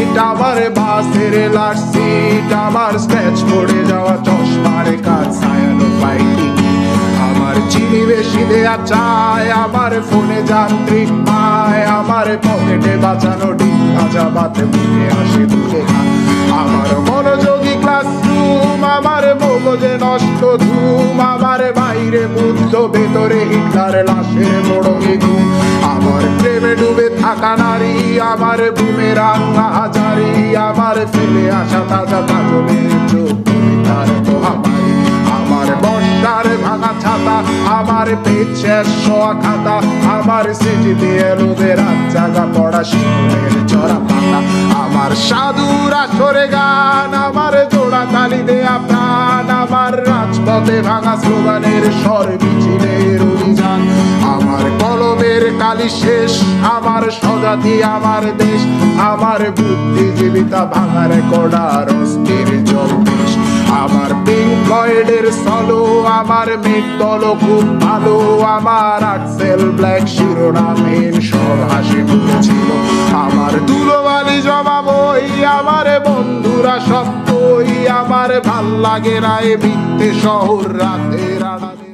Seat, আমার বাসের last seat, আমার স্ক্র্যাচ পড়ে যাওয়া চশমার কাজ ছায়ানো ফাইটিং, আমার চিনি বেশি দেয়া চায়, আমার ফোনে যান্ত্রিক পায়, আমার পকেটে বাঁচানো ডিম ভাজা ভাতে মুখে আসে দুধে খায়, আমার মনোযোগী ক্লাসরুম, আমার মগজে নষ্ট ধুম, আমার বাইরে বুদ্ধ ভেতরে হিটলার লাশের মোড়কে ঘুম, আমার প্রেমে ডুবে থাকা নারী, আমার বুমেরাং হাজারি, আমার ফেলে আসা তাজা কাজলের চোখ তার মহামারী, আমার বর্ষার ভাঙা ছাতা, আমার পেট শেষ শোয়া খাতা, আমার স্মৃতিতে এলোদের রাত জাগা পড়া শিশুদের চড়া পাতা, আমার সাধুর আসরে গান, আমার জোড়া তালি দেয়া প্রাণ, আমার রাজপথে ভাঙা স্লোগানের স্বর মিছিলের অভিযান, আমার কলমের কালি শেষ, আমার স্বজাতি আমার দেশ, আমার বুদ্ধিজীবিতা ভাঙা রেকর্ডার অস্থির জলদেশ, আমার পিঙ্ক ফ্লয়েডের সলো, আমার মেঘ দল খুব ভালো, আমার আক্সেল ব্ল্যাক শিরোনামহীন সব হাসি মুখেছিল, আমার ধুলোবালি জমা বই, আমার বন্ধুরা সব বই, আমার ভাল লাগে না এ মিথ্যে শহর রাতের আড়ালে।